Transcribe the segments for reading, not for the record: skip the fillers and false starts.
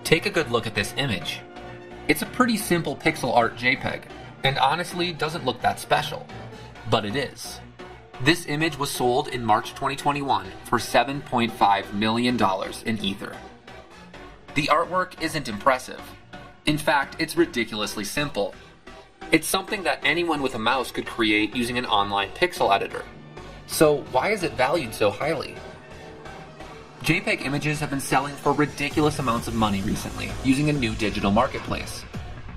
Take a good look at this image. It's a pretty simple pixel art JPEG, and honestly doesn't look that special. But it is. This image was sold in March 2021 for $7.5 million in Ether. The artwork isn't impressive. In fact, it's ridiculously simple. It's something that anyone with a mouse could create using an online pixel editor. So why is it valued so highly? JPEG images have been selling for ridiculous amounts of money recently using a new digital marketplace.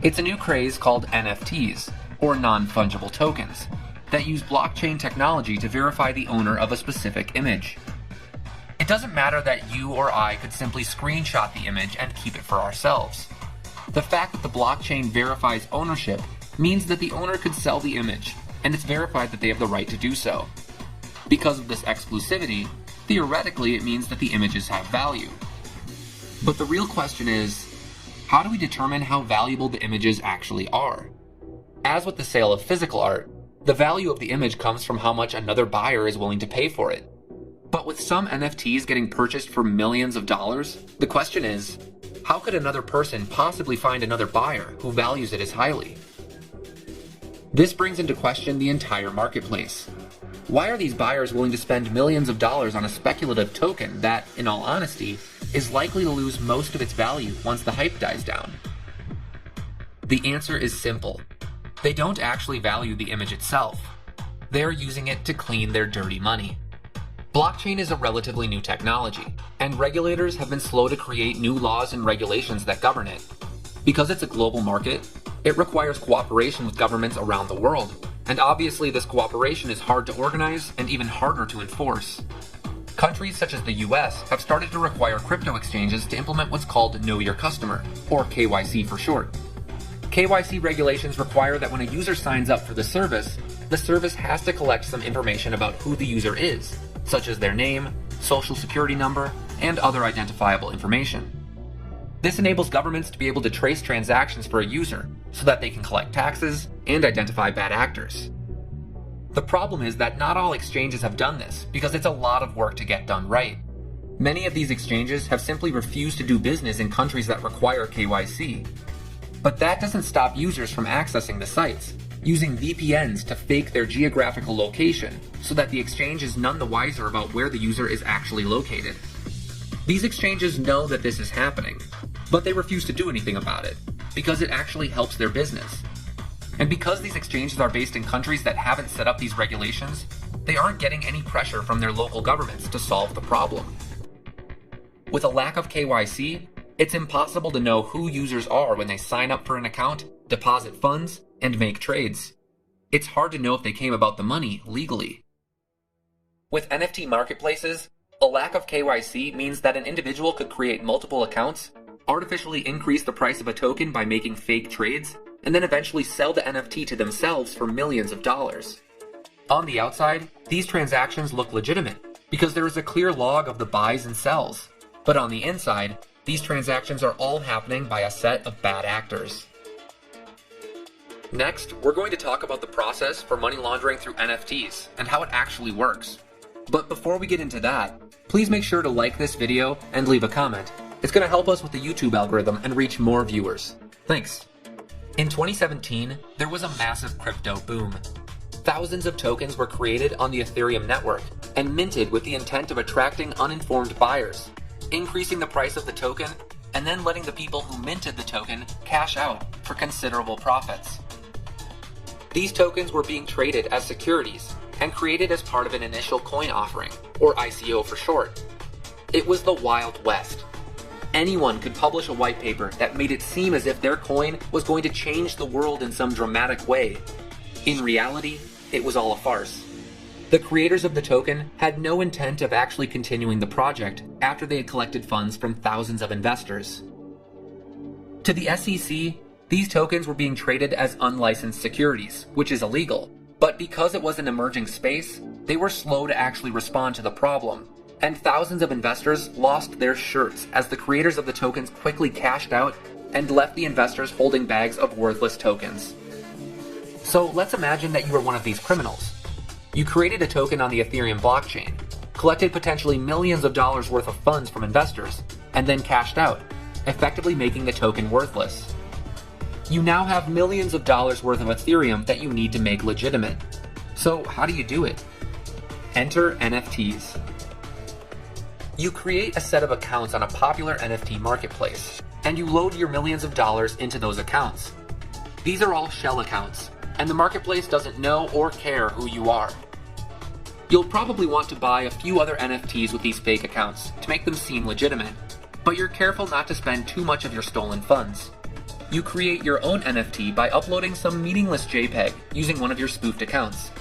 It's a new craze called NFTs, or Non-Fungible Tokens, that use blockchain technology to verify the owner of a specific image. It doesn't matter that you or I could simply screenshot the image and keep it for ourselves. The fact that the blockchain verifies ownership means that the owner could sell the image, and it's verified that they have the right to do so. Because of this exclusivity, theoretically it means that the images have value. But the real question is, how do we determine how valuable the images actually are? As with the sale of physical art, the value of the image comes from how much another buyer is willing to pay for it. But with some NFTs getting purchased for millions of dollars, the question is, how could another person possibly find another buyer who values it as highly? This brings into question the entire marketplace. Why are these buyers willing to spend millions of dollars on a speculative token that, in all honesty, is likely to lose most of its value once the hype dies down? The answer is simple. They don't actually value the image itself. They're using it to clean their dirty money. Blockchain is a relatively new technology, and regulators have been slow to create new laws and regulations that govern it. Because it's a global market, it requires cooperation with governments around the world, and obviously this cooperation is hard to organize and even harder to enforce. Countries such as the US have started to require crypto exchanges to implement what's called Know Your Customer, or KYC for short. KYC regulations require that when a user signs up for the service has to collect some information about who the user is, such as their name, social security number, and other identifiable information. This enables governments to be able to trace transactions for a user so that they can collect taxes and identify bad actors. The problem is that not all exchanges have done this because it's a lot of work to get done right. Many of these exchanges have simply refused to do business in countries that require KYC. But that doesn't stop users from accessing the sites, using VPNs to fake their geographical location so that the exchange is none the wiser about where the user is actually located. These exchanges know that this is happening, but they refuse to do anything about it because it actually helps their business. And because these exchanges are based in countries that haven't set up these regulations, they aren't getting any pressure from their local governments to solve the problem. With a lack of KYC, it's impossible to know who users are when they sign up for an account, deposit funds, and make trades. It's hard to know if they came about the money legally. With NFT marketplaces, a lack of KYC means that an individual could create multiple accounts, artificially increase the price of a token by making fake trades, and then eventually sell the NFT to themselves for millions of dollars. On the outside, these transactions look legitimate because there is a clear log of the buys and sells. But on the inside, these transactions are all happening by a set of bad actors. Next, we're going to talk about the process for money laundering through NFTs and how it actually works. But before we get into that, please make sure to like this video and leave a comment. It's going to help us with the YouTube algorithm and reach more viewers. Thanks. In 2017, there was a massive crypto boom. Thousands of tokens were created on the Ethereum network and minted with the intent of attracting uninformed buyers, increasing the price of the token, and then letting the people who minted the token cash out for considerable profits. These tokens were being traded as securities and created as part of an initial coin offering, or ICO for short. It was the Wild West. Anyone could publish a white paper that made it seem as if their coin was going to change the world in some dramatic way. In reality, it was all a farce. The creators of the token had no intent of actually continuing the project after they had collected funds from thousands of investors. To the SEC, these tokens were being traded as unlicensed securities, which is illegal. But because it was an emerging space, they were slow to actually respond to the problem, and thousands of investors lost their shirts as the creators of the tokens quickly cashed out and left the investors holding bags of worthless tokens. So let's imagine that you were one of these criminals. You created a token on the Ethereum blockchain, collected potentially millions of dollars worth of funds from investors, and then cashed out, effectively making the token worthless. You now have millions of dollars worth of Ethereum that you need to make legitimate. So how do you do it? Enter NFTs. You create a set of accounts on a popular NFT marketplace, and you load your millions of dollars into those accounts. These are all shell accounts, and the marketplace doesn't know or care who you are. You'll probably want to buy a few other NFTs with these fake accounts to make them seem legitimate, but you're careful not to spend too much of your stolen funds. You create your own NFT by uploading some meaningless JPEG using one of your spoofed accounts.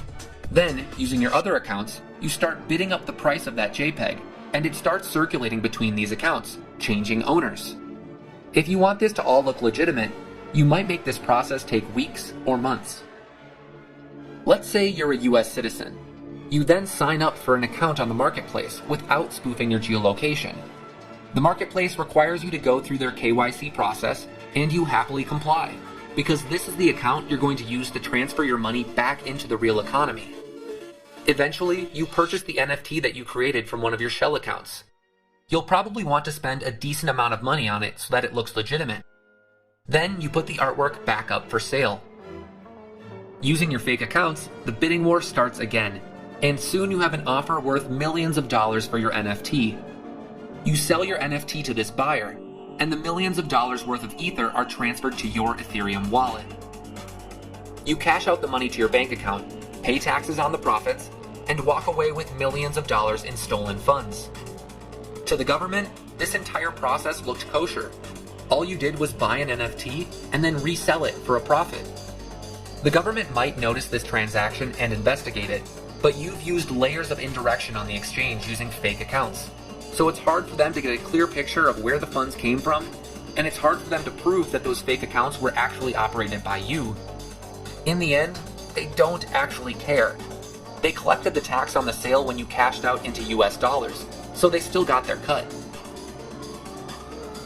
Then, using your other accounts, you start bidding up the price of that JPEG, and it starts circulating between these accounts, changing owners. If you want this to all look legitimate, you might make this process take weeks or months. Let's say you're a US citizen. You then sign up for an account on the marketplace without spoofing your geolocation. The marketplace requires you to go through their KYC process, and you happily comply, because this is the account you're going to use to transfer your money back into the real economy. Eventually, you purchase the NFT that you created from one of your shell accounts. You'll probably want to spend a decent amount of money on it so that it looks legitimate. Then you put the artwork back up for sale. Using your fake accounts, the bidding war starts again, and soon you have an offer worth millions of dollars for your NFT. You sell your NFT to this buyer, and the millions of dollars worth of Ether are transferred to your Ethereum wallet. You cash out the money to your bank account, pay taxes on the profits, and walk away with millions of dollars in stolen funds. To the government, this entire process looked kosher. All you did was buy an NFT and then resell it for a profit. The government might notice this transaction and investigate it, but you've used layers of indirection on the exchange using fake accounts. So it's hard for them to get a clear picture of where the funds came from, and it's hard for them to prove that those fake accounts were actually operated by you. In the end, they don't actually care. They collected the tax on the sale when you cashed out into US dollars, so they still got their cut.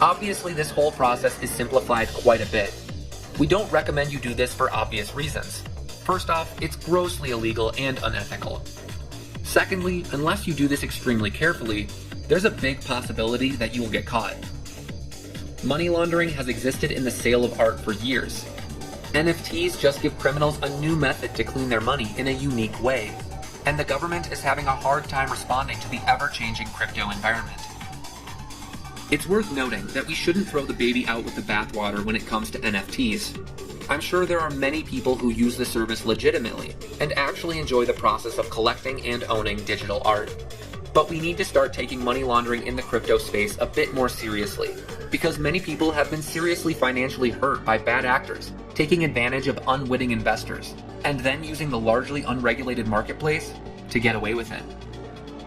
Obviously, this whole process is simplified quite a bit. We don't recommend you do this for obvious reasons. First off, it's grossly illegal and unethical. Secondly, unless you do this extremely carefully, there's a big possibility that you will get caught. Money laundering has existed in the sale of art for years. NFTs just give criminals a new method to clean their money in a unique way, and the government is having a hard time responding to the ever-changing crypto environment. It's worth noting that we shouldn't throw the baby out with the bathwater when it comes to NFTs. I'm sure there are many people who use the service legitimately and actually enjoy the process of collecting and owning digital art. But we need to start taking money laundering in the crypto space a bit more seriously, because many people have been seriously financially hurt by bad actors taking advantage of unwitting investors, and then using the largely unregulated marketplace to get away with it.